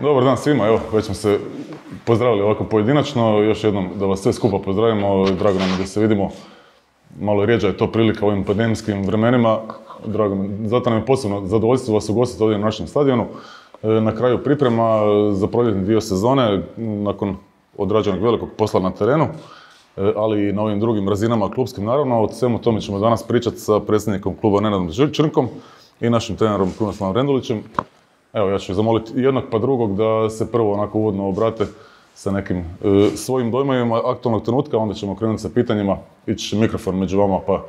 Dobar dan svima, evo, već smo se pozdravili ovako pojedinačno, još jednom da vas sve skupa pozdravimo, drago nam je da se vidimo, malo rijeđa je to prilika u ovim pandemijskim vremenima, drago mi, zato nam je posebno zadovoljstvo vas ugostiti ovdje na našem stadionu, na kraju priprema za proljetni dio sezone, nakon odrađenog velikog posla na terenu, ali i na ovim drugim razinama klubskim naravno. O svemu tome ćemo danas pričati sa predsjednikom kluba Nenadom Črnkom i našim trenerom Krunoslavom Rendulićem. Evo, ja ću zamoliti jednog pa drugog da se prvo onako uvodno obrate sa nekim svojim dojmovima aktualnog trenutka, onda ćemo krenuti sa pitanjima, ići mikrofon među vama pa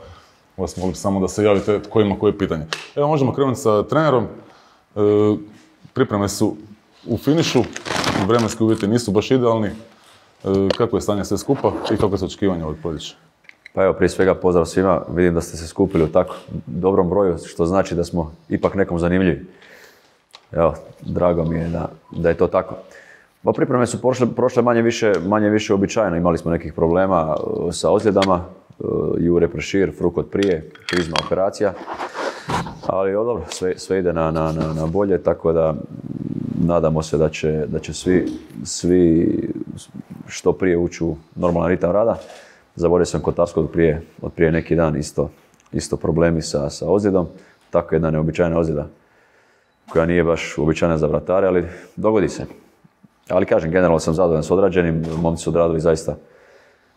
vas molim samo da se javite tko ima koje pitanje. Evo, možemo krenuti sa trenerom. Pripreme su u finišu, vremenski uvjeti nisu baš idealni. Kako je stanje sve skupa i kako su očekivanja od proljeća? Pa evo, prije svega pozdrav svima, vidim da ste se skupili u tako dobrom broju, što znači da smo ipak nekom zanimljivi. Evo, drago mi je da je to tako. Pa pripreme su prošle manje više uobičajeno, imali smo nekih problema sa ozljedama, Jure Prešir, Frukot prije, krizna operacija, ali dobro, sve ide na bolje, tako da nadamo se da će svi što prije ući u normalan ritam rada. Zaboravio sam kod Tarskog od prije neki dan isto problemi sa ozljedom, tako jedna neobičajna ozljeda koja nije baš uobičajena za vratare, ali dogodi se. Ali kažem, generalno sam zadovoljan s odrađenim, momci su odradili zaista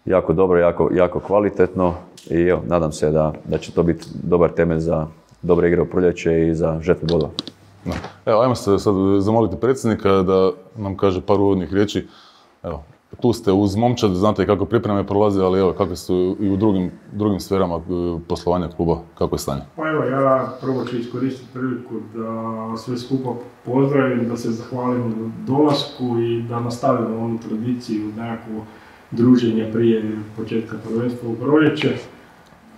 jako dobro, jako kvalitetno i evo, nadam se da će to biti dobar temelj za dobre igre u proljeće i za žetvu bodova. Evo, ajmo se sad zamoliti predsjednika da nam kaže par uvodnih riječi. Evo, tu ste uz momčad, znate kako pripreme prolaze, ali evo, kako su i u drugim sferama poslovanja kluba, kako je stanje? Pa evo, ja prvo ću iskoristiti priliku da sve skupa pozdravim, da se zahvalim na dolasku i da nastavimo onu tradiciju nekakvo druženje prije početka prvenstva u proljeće.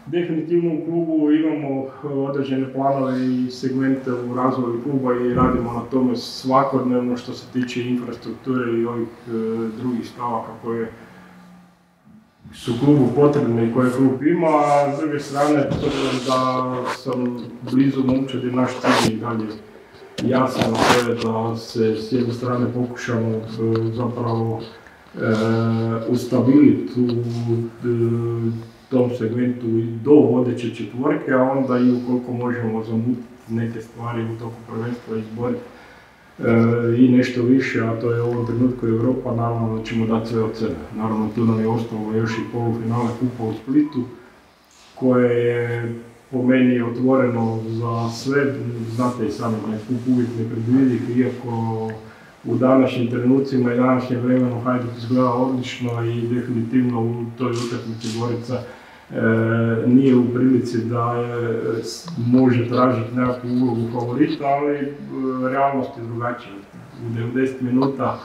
Definitivno u klubu imamo određene planove i segmente u razvoju kluba i radimo na tome svakodnevno što se tiče infrastrukture i ovih drugih stavaka koje su klubu potrebne i koje klub ima, a s druge strane, da sam blizu momčadi, naš cilj i dalje jasan, to je da se s jedne strane pokušamo zapravo ustabiliti u tom segmentu do vodeće četvorke, a onda i ukoliko možemo zamutiti neke stvari u toku prvenstva izboriti i nešto više, a to je u ovom trenutku Europa, naravno da ćemo dati sve od sebe. Naravno tu nam je ostalo još i polufinale kupa u Splitu, koje je po meni otvoreno za sve. Znate i sami da je kup uvijek nepredvidiv, iako u današnjim trenucima i današnjem vremenu Hajduk izgleda odlično i definitivno u toj utakmici Gorica nije u prilici da može tražiti nekakvu ulogu favorita, ali realnost je drugačija. U 90 minuta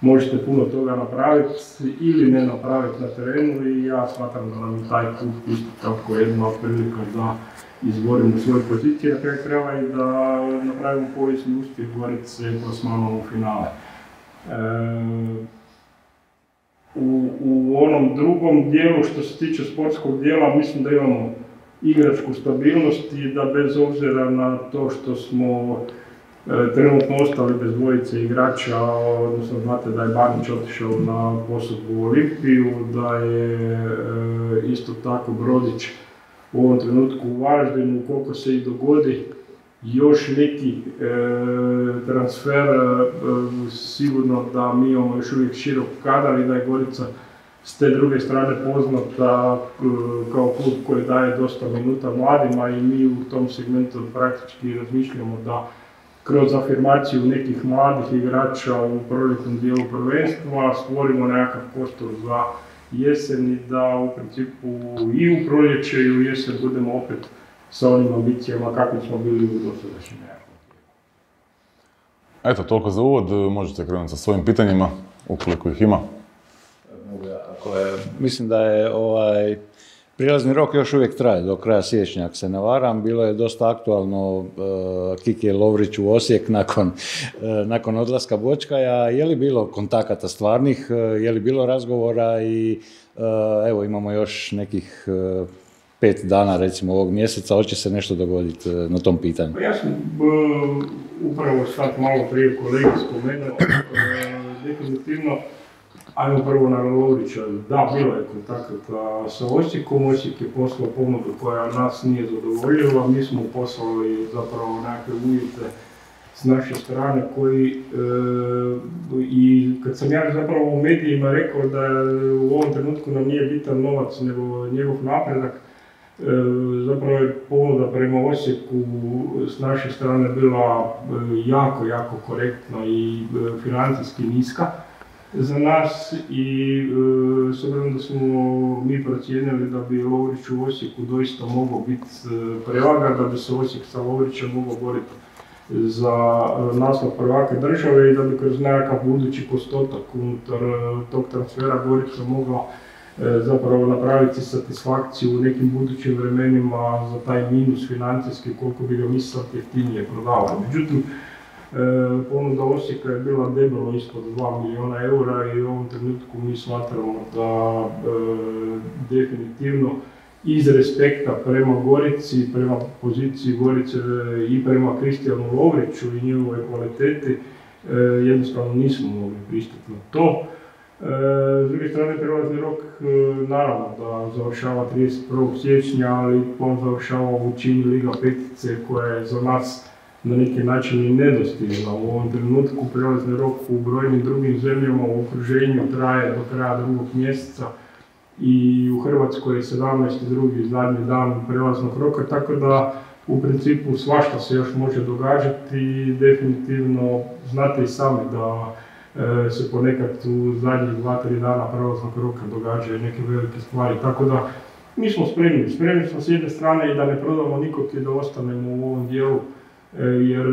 možete puno toga napraviti ili ne napraviti na terenu i ja smatram da nam je taj kup isto tako jedna prilika da izborimo svoje pozicije na kraju krajeva i da napravimo povijesni uspjeh Gorice plasmanom u finale. U onom drugom dijelu što se tiče sportskog dijela mislim da imamo igračku stabilnost i da bez obzira na to što smo trenutno ostali bez dvojice igrača, odnosno znate da je Banić otišao na posudbu u Olimpiju, da je isto tako Brodić u ovom trenutku u Varaždinu, koliko se i dogodi još neki transfer, sigurno da mi imamo još uvijek širok kadar i da je Gorica s te druge strane poznata kao klub koji daje dosta minuta mladima i mi u tom segmentu praktički razmišljamo da kroz afirmaciju nekih mladih igrača u proljetnom dijelu prvenstva stvorimo nekakav prostor za jesen i da u principu i u proljeće i u jesen budemo opet sa onim ambicijama kakvi smo bili u dosadašnjem nekakvom. Eto, toliko za uvod. Možete krenuti sa svojim pitanjima, ukoliko ih ima. Mislim da je prilazni rok još uvijek traje do kraja siječnja, ako se ne varam. Bilo je dosta aktualno Kiki Lovrić u Osijek nakon odlaska Bočkaja. Je li bilo kontakata stvarnih, je li bilo razgovora i evo imamo još nekih 5 dana recimo ovog mjeseca, hoće se nešto dogoditi na tom pitanju? Pa ja sam upravo sad malo prije kolege spomenuo, definitivno, ajmo prvo na Lovrića, da, bilo je kontakta sa Osijekom, Osijek je poslao ponudu koja nas nije zadovoljila, mi smo poslali zapravo nekakve uvjete s naše strane koji, i kad sam ja zapravo u medijima rekao da u ovom trenutku nam nije bitan novac nego njegov napredak, zapravo je ponuda prema Osijeku s naše strane bila jako, jako korektna i financijski niska za nas i s obzirom da smo mi procijenili da bi Lovrić u Osijeku doista mogao biti prevaga, da bi se Osijek sa Lovrićem mogao boriti za naslov prvaka države i da bi kroz nekakav budući postotak unutar tog transfera Gorica mogla zapravo napraviti satisfakciju u nekim budućim vremenima za taj minus financijski koliko bi ga mi sad jeftinije prodavali. Međutim, ponuda Osijeka je bila debelo ispod 2 milijuna eura i u ovom trenutku mi smatramo da definitivno iz respekta prema Gorici, prema poziciji Gorice i prema Kristijanu Lovriću i njegovoj kvaliteti jednostavno nismo mogli pristati na to. S druge strane, prelazni rok naravno da završava 31. siječnja, ali on završava u čini Liga petice koja je za nas na neki način i nedostižna u ovom trenutku. Prelazni rok u brojnim drugim zemljama u okruženju traje do kraja 2. mjeseca i u Hrvatskoj je 17.2. zadnji dan prelaznog roka, tako da u principu svašta se još može događati i definitivno znate i sami da se ponekad u zadnjih 2-3 dana prelaznog roka događaju neke velike stvari, tako da mi smo spremni. Spremni smo s jedne strane i da ne prodamo nikog i da ostanemo u ovom dijelu, jer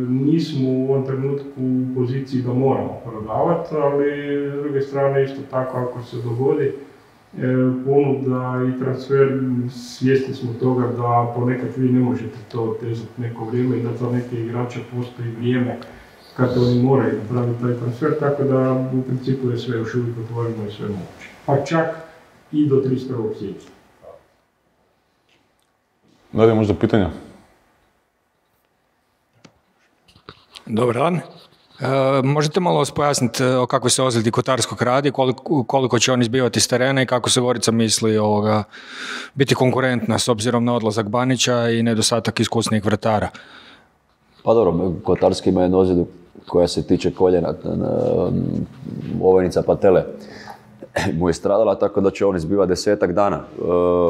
nismo u ovom trenutku u poziciji da moramo prodavati, ali s druge strane isto tako ako se dogodi ponuda i transfer, svjesni smo toga da ponekad vi ne možete to tezati neko vrijeme i da za neke igrače postoji vrijeme kad oni moraju napraviti taj transfer, tako da u principu je sve još uvijek otvoreno i sve moguće. Pa čak i do 31. siječnja. Da li je možda pitanja? Dobar dan. Možete malo pojasniti o kakvoj se ozljedi Kotarskog radi, koliko će on izbivati s terena i kako se Gorica misli biti konkurentna s obzirom na odlazak Banića i nedostatak iskusnih vratara? Pa dobro, Kotarski ima jednu ozljedu koja se tiče koljena, ovojnica patele mu je stradala, tako da će on izbivati 10-ak dana.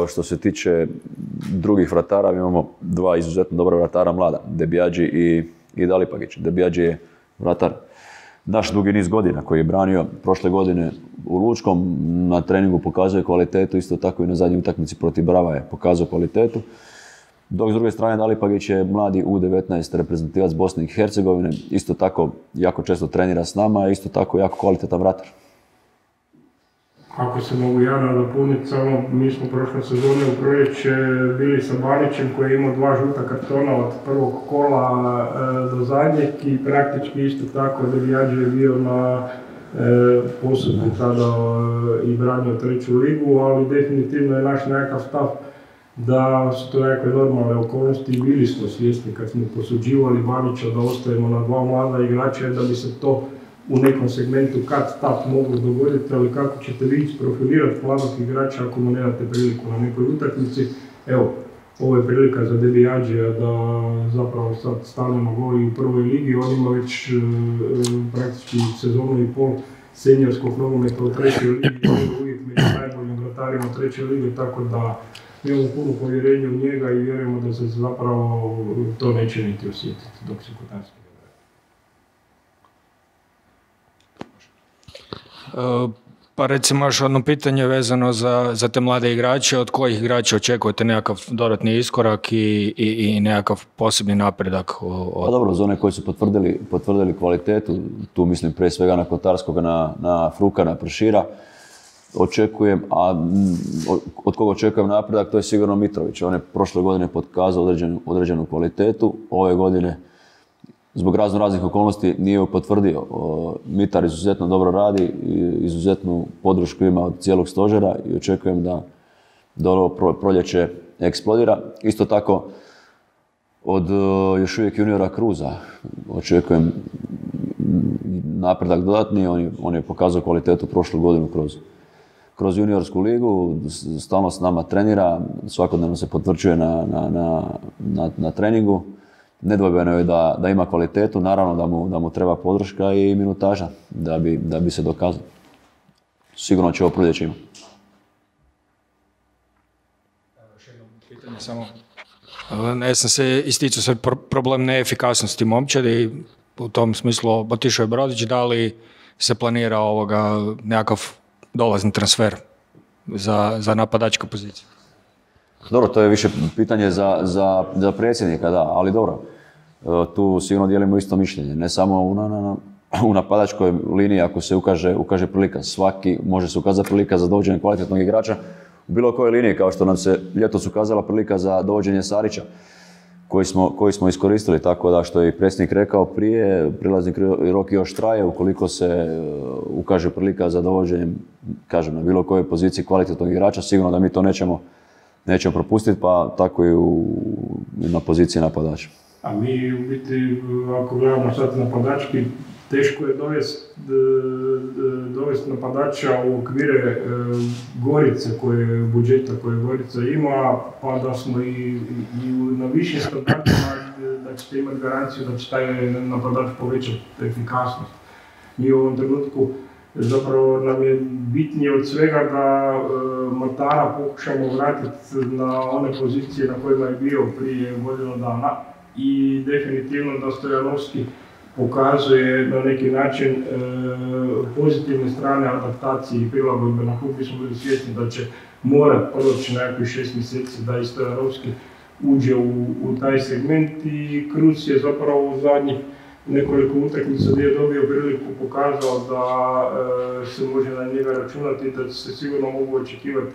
Što se tiče drugih vratara, mi imamo 2 izuzetno dobra vratara mlada, Debijađi i Dalipagić. Debijađi je vratar naš dugi niz godina koji je branio prošle godine u Lučkom, na treningu pokazuje kvalitetu, isto tako i na zadnjoj utakmici protiv Brava je pokazao kvalitetu. Dok s druge strane Dalipagić je mladi U19 reprezentativac Bosne i Hercegovine, isto tako jako često trenira s nama, isto tako jako kvalitetan vratar. Ako se mogu ja nadopuniti, samo mi smo prošle sezone u proljeće bili sa Banićem koji je imao 2 žuta kartona od prvog kola do zadnjeg i praktički isto tako Debijađe je bio na posudbi tada i branio 3. ligu, ali definitivno je naš nekakav stav da su to nekakve normalne okolnosti i bili smo svjesni kad smo posuđivali Banića da ostajemo na 2 mlada igrača da bi se to u nekom segmentu kad moglo dogoditi, ali kako ćete vi isprofilirati mladog igrača ako mu ne date priliku na nekoj utakmici. Evo, ovo je prilika za Debijađija da zapravo sad stanemo goli u prvoj ligi, on ima već praktički sezonu i pol seniorskog nogometa u 3. ligi, uvijek među najboljim vratarima 3. lige, tako da imamo puno povjerenja u njega i vjerujemo da se zapravo to neće niti osjetiti dok se Kotarski. Pa recimo još jedno pitanje vezano za te mlade igrače, od kojih igrača očekujete nekakav dodatni iskorak i nekakav posebni napredak? Pa dobro, za one koji su potvrdili kvalitetu, tu mislim prije svega na Kotarskog, na Frukana, Pršira, očekujem, a od koga očekujem napredak, to je sigurno Mitrović. On je prošle godine pokazao određenu kvalitetu, ove godine zbog raznih okolnosti nije ju potvrdio. Mitar izuzetno dobro radi, izuzetnu podršku ima od cijelog stožera i očekujem da ovo proljeće eksplodira. Isto tako od još uvijek juniora Kruza očekujem napredak dodatni, on je pokazao kvalitetu prošlu godinu kroz juniorsku ligu, stalno s nama trenira, svakodnevno se potvrđuje na treningu. Nedvojbeno je da ima kvalitetu, naravno da mu treba podrška i minutaža da bi se dokazao. Sigurno će ovo proljeće imati. Pitanje samo. Ja sam se isticao sad problem neefikasnosti momčadi, u tom smislu otišao je Brodić, da li se planira nekakav dolazni transfer za napadačku poziciju? Dobro, to je više pitanje za predsjednika, da, ali dobro. Tu sigurno dijelimo isto mišljenje, ne samo u napadačkoj liniji ako se ukaže prilika. Svaki može se ukazati prilika za dovođenje kvalitetnog igrača u bilo kojoj liniji, kao što nam se ljetos ukazala prilika za dovođenje Sarića, koji smo iskoristili, tako da što je i predsjednik rekao prije, prilazni rok još traje, ukoliko se ukaže prilika za dovođenjem, kažem, na bilo kojoj poziciji kvalitetnog igrača, sigurno da mi to nećemo propustiti, pa tako i na poziciji napadača. A mi u biti, ako gledamo sad napadački, teško je dovesti napadača u okvire Gorice, budžeta koje Gorica ima, pa da smo i na višim standardima da ćete imati garanciju da će taj napadač povećati efikasnost. Mi u ovom trenutku zapravo nam je bitnije od svega da Matara pokušamo vratiti na one pozicije na kojima je bio prije godinu dana i definitivno da Stojanovski pokazuje na neki način pozitivne strane adaptacije i prilagodbe na klub. Mi smo bili svjesni da će morat proći nekakvih 6 mjeseci da i Stojanovski uđe u taj segment i Kruz je zapravo u zadnjih nekoliko utakmica gdje je dobio priliku pokazao da se može na njega računati, da se sigurno mogu očekivati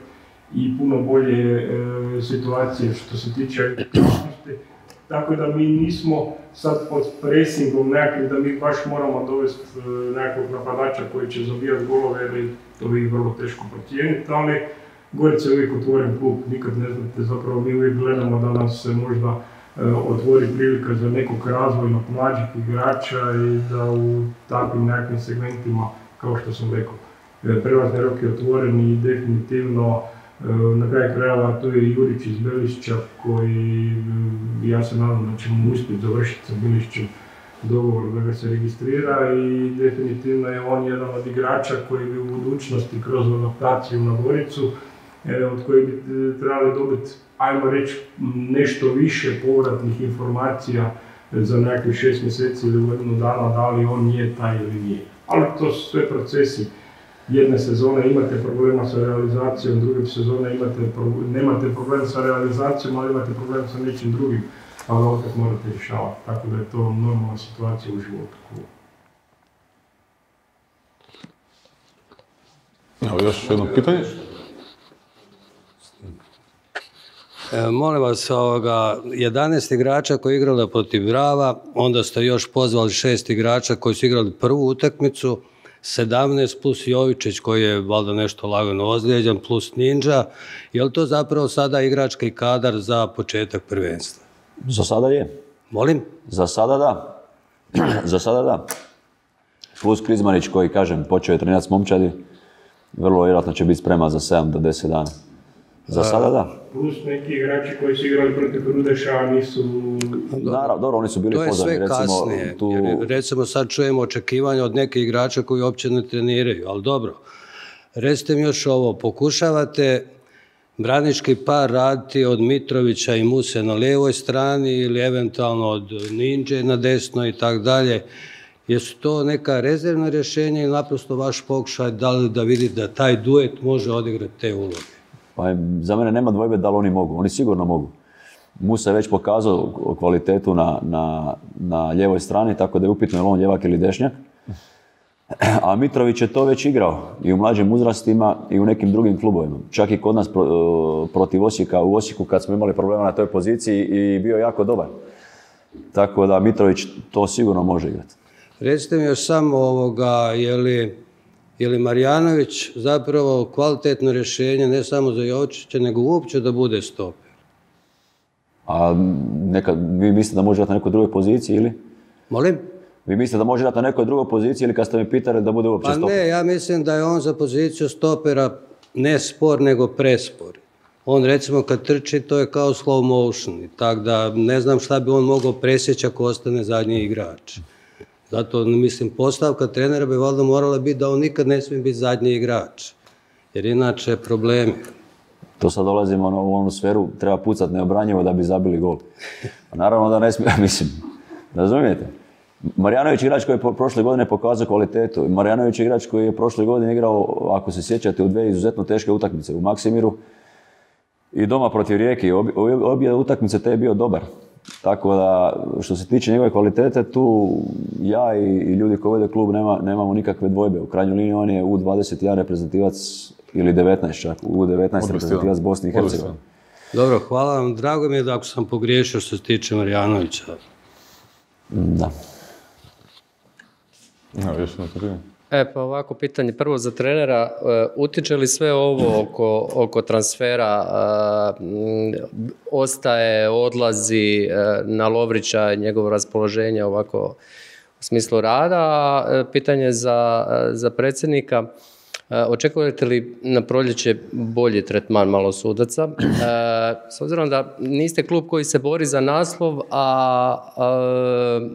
i puno bolje situacije što se tiče efikasnosti. Tako da mi nismo sad pod presingom nekakvim da mi baš moramo dovesti nekakvog napadača koji će zabijati golove jer to je vrlo teško procijeniti, ali Gorica je uvijek otvoren klub, nikad ne znate, zapravo mi uvijek gledamo da nam se možda otvori prilika za nekog razvojnog mlađih igrača i da u takvim nekakvim segmentima, kao što sam rekao, prelazni rok je otvoren i definitivno na kraju krajeva tu je Jurić iz Belišća koji, ja se nadam da ćemo uspjeti završiti sa Belišćem dogovor da ga se registrira i definitivno je on jedan od igrača koji bi u budućnosti kroz adaptaciju na Goricu, od koje bi trebali dobiti, ajmo reći, nešto više povratnih informacija za nekakvih 6 mjeseci ili godinu dana, da li on nije taj ili nije. Ali to su sve procesi. Jedne sezone imate problema sa realizacijom, druge sezone nemate problem sa realizacijom, ali imate problem sa nečim drugim, ali opet morate rješavati. Tako da je to normalna situacija u životu. Evo još jedno pitanje. Molim vas, 11 igrača koji je igrali protiv Brava, onda ste još pozvali 6 igrača koji su igrali prvu utakmicu, 17 plus Jovičić koji je valjda nešto lagano ozlijeđen, plus Ninja. Je li to zapravo sada igrački kadar za početak prvenstva? Za sada je. Molim? Za sada da. Za sada da. Plus Krizmanić koji, kažem, počeo je trenirati s momčadi, vrlo vjerojatno će biti spreman za 7 do 10 dana. Za sada da. Plus neki igrači koji su igrali protiv Rudeša nisu... Dobro, oni su bili pozvani. To je sve kasnije. Jer, recimo sad čujemo očekivanja od nekih igrača koji uopće ne treniraju, ali dobro. Recite mi još ovo, pokušavate branički par raditi od Mitrovića i Muse na lijevoj strani ili eventualno od Ninje na desnoj i tako dalje. Jesu to neka rezervna rješenja ili naprosto vaš pokušaj da vidite da taj duet može odigrati te uloge? Pa za mene nema dvojbe da li oni mogu. Oni sigurno mogu. Musa je već pokazao kvalitetu na lijevoj strani, tako da je upitno je li on ljevak ili dešnjak. A Mitrović je to već igrao i u mlađim uzrastima i u nekim drugim klubovima. Čak i kod nas protiv Osijeka u Osijeku kad smo imali problema na toj poziciji i bio jako dobar. Tako da Mitrović to sigurno može igrati. Recite mi još samo je Je li Marjanović zapravo kvalitetno rješenje ne samo za Jovičića, nego uopće da bude stoper? A vi mislite da može igrati na nekoj drugoj poziciji ili? Molim? Vi mislite da može igrati na nekoj drugoj poziciji ili kad ste me pitali da bude uopće stoper? Pa ne, ja mislim da je on za poziciju stopera ne spor, nego prespor. On recimo kad trči, to je kao slow motion, tako da ne znam šta bi on mogao presjeći ako ostane zadnji igrač. Zato mislim, postavka trenera bi valjda morala biti da on nikad ne smije biti zadnji igrač, jer inače problemi. To sad dolazimo u onu sferu, treba pucati neobranjivo da bi zabili gol. Naravno da ne smije, mislim, razumijete? Marjanović je igrač koji je prošle godine pokazao kvalitetu. Marjanović je igrač koji je prošle godine igrao, ako se sjećate, u 2 izuzetno teške utakmice. U Maksimiru i doma protiv Rijeke. Obje utakmice te je bio dobar. Tako da, što se tiče njegove kvalitete, tu ja i ljudi koji vode klub nemamo nikakve dvojbe. U krajnjoj liniji on je U21 reprezentativac ili 19 čak, U19 reprezentativac Bosne i Hercegovine. Dobro, hvala vam. Drago mi je da ako sam pogriješio što se tiče Marjanovića. Da. Pa ovako pitanje prvo za trenera, utječe li sve ovo oko transfera, ostaje, odlazi na Lovrića, njegovo raspoloženje ovako u smislu rada? Pitanje za predsjednika, očekujete li na proljeće bolji tretman malo sudaca? S obzirom da niste klub koji se bori za naslov, a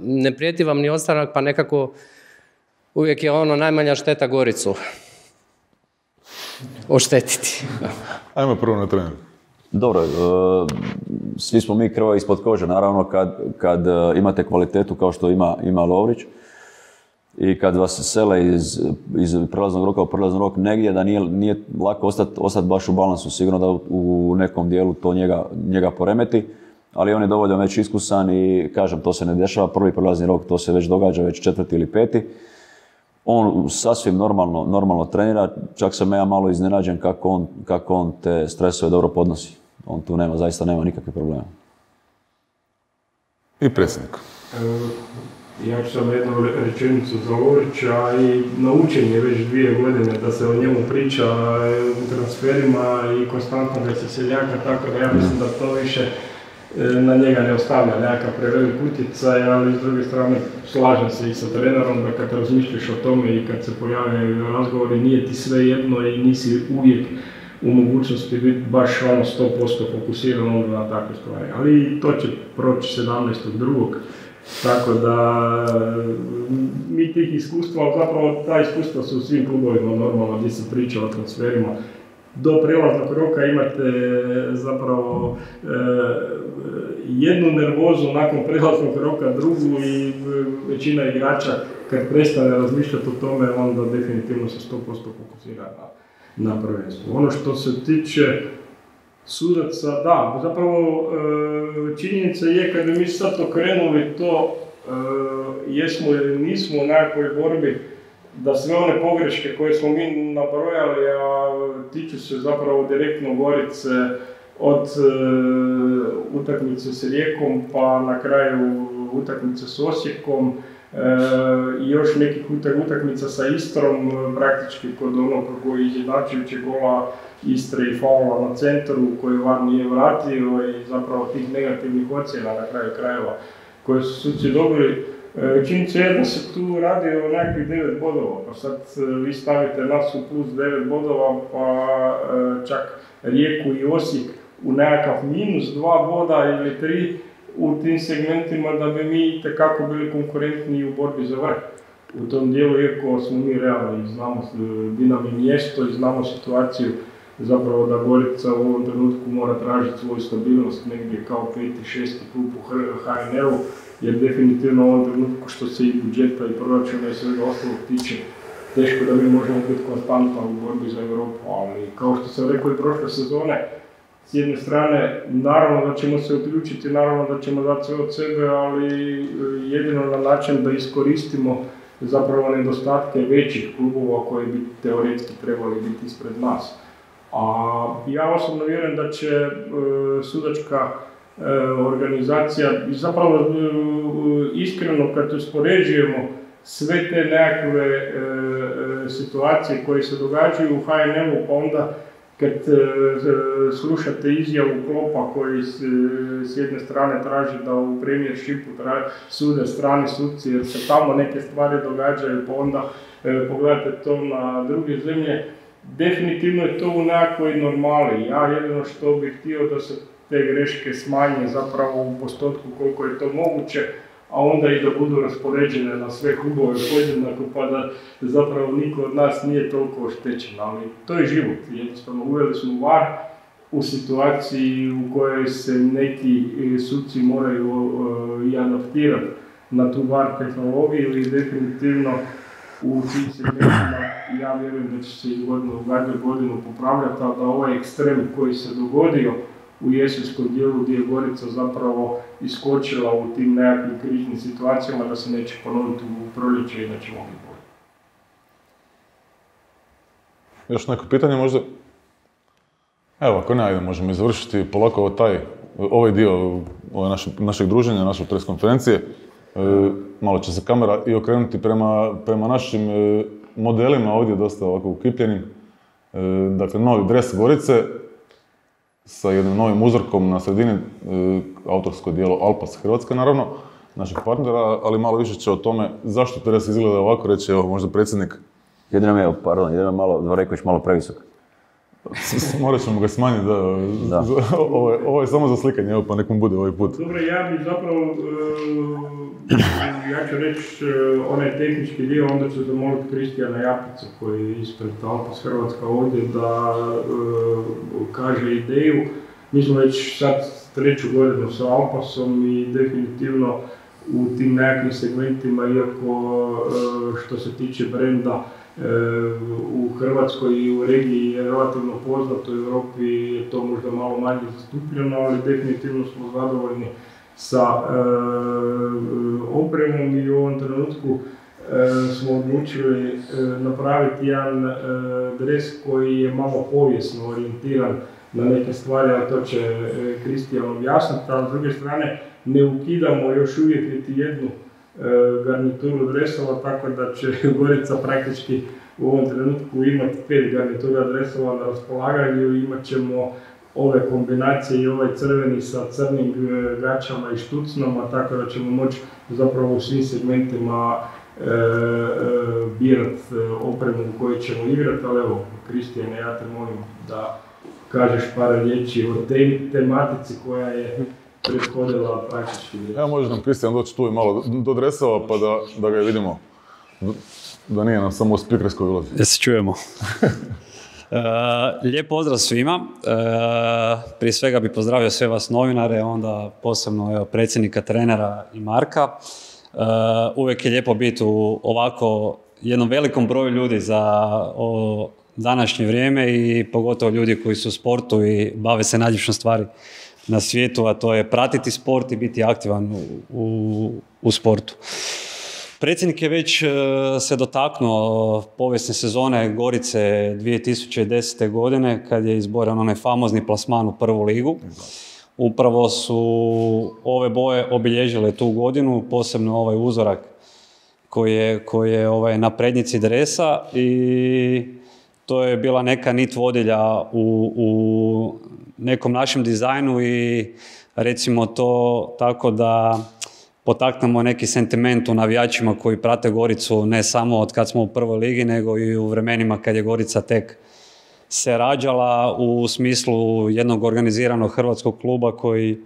ne prijeti vam ni ostanak, pa nekako uvijek je ono najmanja šteta Goricu oštetiti. Ajmo prvo na trener. Dobro, svi smo mi krva ispod kože, naravno kad imate kvalitetu kao što ima Lovrić i kad vas sele iz prelaznog roka u prelazni rok negdje, da nije lako ostati baš u balansu. Sigurno da u nekom dijelu to njega poremeti, ali on je dovoljno već iskusan i kažem, to se ne dešava prvi prelazni rok, to se već događa već 4. ili 5. On sasvim normalno trenira, čak sam ja malo iznenađen kako on te stresove dobro podnosi. On tu zaista nema nikakve problema. I predsjednik. Ja ću sam jednu rečenicu za Lovrića i naučen je već 2 godine da se o njemu priča u transferima i konstantno da se seljaka, tako da ja mislim da to više na njega ne ostavlja nekakav prevelik utjecaj, ali s druge strane slažem se i sa trenerom da kad razmišljaš o tome i kad se pojave razgovori nije ti sve jedno i nisi uvijek u mogućnosti biti baš 100% fokusiran onda na takve stvari. Ali to će proći 17.2. Tako da mi tih iskustva, zapravo ta iskustva su u svim klubovima normalno gdje se priča o transferima. Do prelaznog roka imate zapravo jednu nervozu, nakon prelaznog roka drugu i većina igrača kad prestane razmišljati o tome, onda definitivno se 100% fokusira na prvenstvo. Ono što se tiče sudaca, da, zapravo činjenica je kad bi mi sad okrenuli to jesmo ili nismo u nekakvoj borbi, da sve one pogreške koje smo mi nabrojali, a tiču se zapravo direktno Gorice od utakmice s Rijekom pa na kraju utakmice s Osijekom i još nekih utakmica sa Istrom, praktički kod onog koji izjednačujućeg gola Istre i faula na centru koji VAR nije vratio i zapravo tih negativnih ocjena na kraju krajeva koje su suci dobili. Činjenica je da se tu radi o nekakvih 9 bodova, pa sad vi stavite nas u plus 9 bodova, pa čak Rijeku i Osijek u nekakav minus 2 boda ili 3 u tim segmentima da bi mi itekako bili konkurentni u borbi za vrh. U tom dijelu, iako smo mi realni, znamo di nam je mjesto i znamo situaciju, zapravo da Gorica u ovom trenutku mora tražiti svoju stabilnost negdje kao 5. i 6. klub u HNL-u, jer definitivno u ovom trenutku što se i budžeta i proračuna i svega ostalog tiče, teško da mi možemo biti konstantni u borbi za Europu, ali kao što sam rekao i prošle sezone, s jedne strane, naravno da ćemo se uključiti, naravno da ćemo dati sve od sebe, ali jedino na način da iskoristimo zapravo nedostatke većih klubova koji bi teoretski trebali biti ispred nas. A ja osobno vjerujem da će sudačka organizacija, zapravo iskreno kad uspoređujemo sve te nekakve situacije koje se događaju u HNL-u, pa onda kad slušate izjavu Klopa koji s jedne strane traži da u Premiershipu sude strani sudci jer se tamo neke stvari događaju, pa onda pogledate to na druge zemlje, definitivno je to u nekakvoj normali. Ja jedino što bih htio da se te greške smanje zapravo u postotku koliko je to moguće, a onda i da budu raspoređene na sve klubove podjednako, pa da zapravo niko od nas nije toliko oštećen, ali to je život. Jednostavno uveli smo VAR u situaciji u kojoj se neki suci moraju i adaptirati na tu VAR tehnologiju i definitivno u tim segmentima ja vjerujem da će se iz godine u godinu popravljati, ali da ovaj ekstrem koji se dogodio u jesenskom dijelu gdje je Gorica zapravo iskočila u tim nekakvim kriznim situacijama da se neće ponoviti u proljeće i da ćemo biti bolji. Još neko pitanje možda? Evo, ako ne, ajde, možemo završiti polako ovaj dio našeg druženja, naše pres konferencije. Malo će se kamera i okrenuti prema našim modelima ovdje, dosta ovako ukipljenim. Dakle, novi dres Gorice sa jednim novim uzorkom na sredini, autorsko djelo Alpas Hrvatska, naravno, naših partnera, ali malo više će o tome zašto dres izgleda ovako, reći, evo, možda predsjednik. Jedino malo, Dvoreković malo previsok. Morat ćemo ga smanjiti, da. Ovo je samo za slikanje, evo, pa nek mu bude ovaj put. Dobro, ja bih zapravo, ja ću reći onaj tehnički dio, onda ću zamoliti Kristijana Japica koji je ispred Alpas Hrvatska ovdje da kaže ideju. Mi smo već sad 3. godinu sa Alpasom i definitivno u tim nekakvim segmentima, iako što se tiče brenda, u Hrvatskoj i u regiji je relativno poznato, u Europi je to možda malo manje zastupljeno, ali definitivno smo zadovoljni sa opremom i u ovom trenutku smo odlučili napraviti jedan dres koji je malo povijesno orijentiran na neke stvari, a to će Kristijan objasniti, ali s druge strane ne ukidamo još uvijek niti jednu garnituru dresova, tako da će Gorica praktički u ovom trenutku imati 5 garnitura dresova na raspolaganju i imat ćemo ove kombinacije i ovaj crveni sa crnim gaćama i štucnama, tako da ćemo moći zapravo u svim segmentima birati opremu u kojoj ćemo igrati, ali evo, Kristijane, ja te molim da kažeš par riječi o tematici koja je prethodila praktički. Evo, može nam Kristijan doći tu i malo do dresova pa da ga vidimo. Da nije nam samo u spikerskoj ulozi. Da se čujemo. Lijep pozdrav svima. Prije svega bih pozdravio sve vas novinare, onda posebno predsjednika, trenera i Marka. Uvijek je lijepo biti u ovako jednom velikom broju ljudi za današnje vrijeme i pogotovo ljudi koji su u sportu i bave se najljepšom stvari na svijetu, a to je pratiti sport i biti aktivan u sportu. Predsjednik je već se dotaknuo povijesne sezone Gorice 2010. godine kad je izboren onaj famozni plasman u prvu ligu. Upravo su ove boje obilježile tu godinu, posebno ovaj uzorak koji je na prednjici dresa i to je bila neka nit vodilja u nekom našem dizajnu i recimo to tako da potaknemo neki sentiment u navijačima koji prate Goricu ne samo od kad smo u prvoj ligi, nego i u vremenima kad je Gorica tek se rađala u smislu jednog organiziranog hrvatskog kluba koji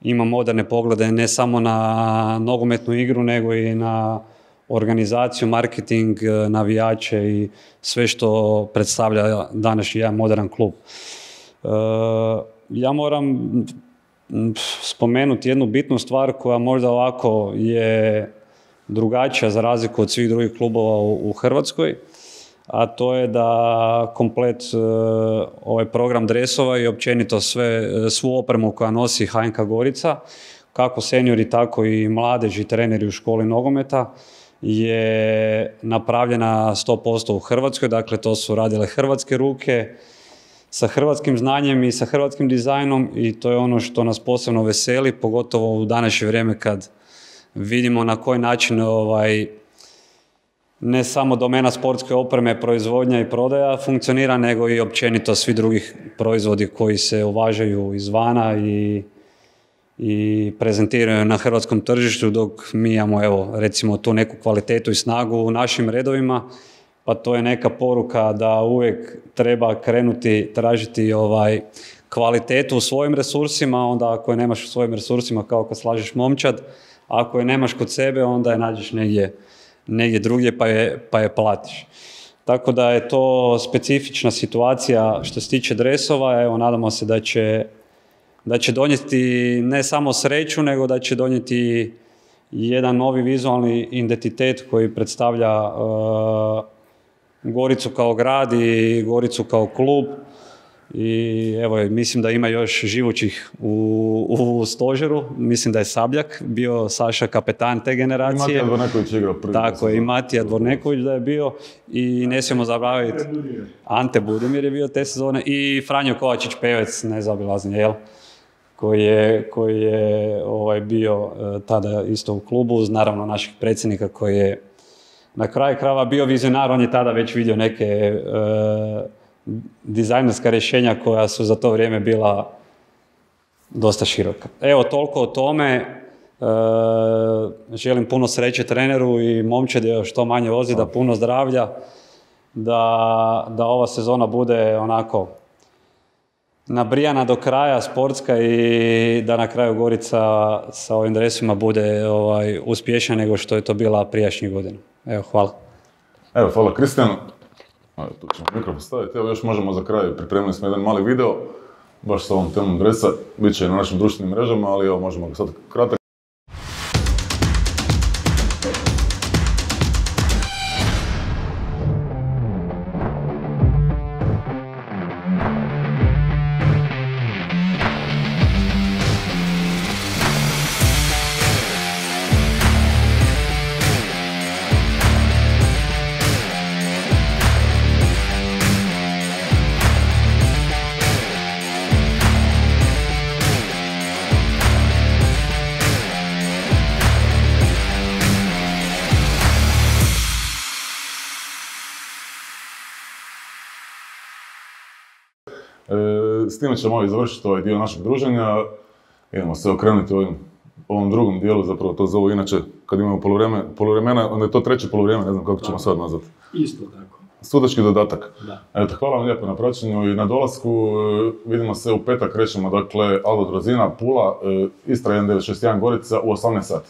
ima moderne poglede ne samo na nogometnu igru, nego i na organizaciju, marketing, navijače i sve što predstavlja današnji jedan modern klub. Ja moram spomenuti jednu bitnu stvar koja možda ovako je drugačija za razliku od svih drugih klubova u Hrvatskoj, a to je da komplet ovaj program dresova i općenito svu opremu koja nosi HNK Gorica, kako seniori, tako i mladež i treneri u školi nogometa, je napravljena 100% u Hrvatskoj, dakle to su radile hrvatske ruke, sa hrvatskim znanjem i sa hrvatskim dizajnom i to je ono što nas posebno veseli, pogotovo u današnje vrijeme kad vidimo na koji način ne samo domena sportske opreme, proizvodnja i prodaja funkcionira, nego i općenito svi drugih proizvodi koji se uvažaju izvana i prezentiraju na hrvatskom tržištu, dok mi imamo, evo, recimo tu neku kvalitetu i snagu u našim redovima, pa to je neka poruka da uvijek treba krenuti tražiti kvalitetu u svojim resursima, onda ako je nemaš u svojim resursima kao kad slažeš momčad, ako je nemaš kod sebe, onda je nađeš negdje drugdje pa je platiš. Tako da je to specifična situacija što se tiče dresova. Evo, nadamo se da će donijeti ne samo sreću, nego da će donijeti jedan novi vizualni identitet koji predstavlja Goricu kao grad i Goricu kao klub. I evo, mislim da ima još živućih u stožeru. Mislim da je Sabljak bio, Saša, kapetan te generacije. I Matija Dvorneković igrao prvi. Tako je, i Matija Dvorneković da je bio. I ne smijemo zaboraviti, Ante Budimir je bio te sezone i Franjo Kovačić, pevec, nezaobilazni, jel? Koji je bio tada isto u klubu, uz naravno našeg predsjednika koji je na kraju krajeva bio vizionar. On je tada već vidio neke dizajnerska rješenja koja su za to vrijeme bila dosta široka. Evo, toliko o tome. Želim puno sreće treneru i momčadi, što manje vozi, da puno zdravlja, da ova sezona bude onako nabrijana do kraja, sportska, i da na kraju Gorica sa ovim dresima bude uspješnija nego što je to bila prijašnjih godina. Evo, hvala. Evo, hvala Kristijanu. Tu ćemo mikrofon staviti. Evo, još možemo za kraj, pripremili smo jedan mali video, baš sa ovom temom dresa. Biće i na našim društvenim mrežama, ali evo, možemo ga sad kratak. S time ćemo završiti ovaj dio našeg druženja. Idemo se okrenuti ovom drugom dijelu, zapravo to zovu inače kad imamo poluvremena, onda je to treće poluvrijeme, ne znam kako ćemo sad nazvati. Isto tako. Sudački dodatak. Da. Eto, hvala vam lijepo na praćenju i na dolasku. Vidimo se u petak, krećemo, dakle, Aldo Drozina, Pula, Istra 1961 Gorica u 18 sati.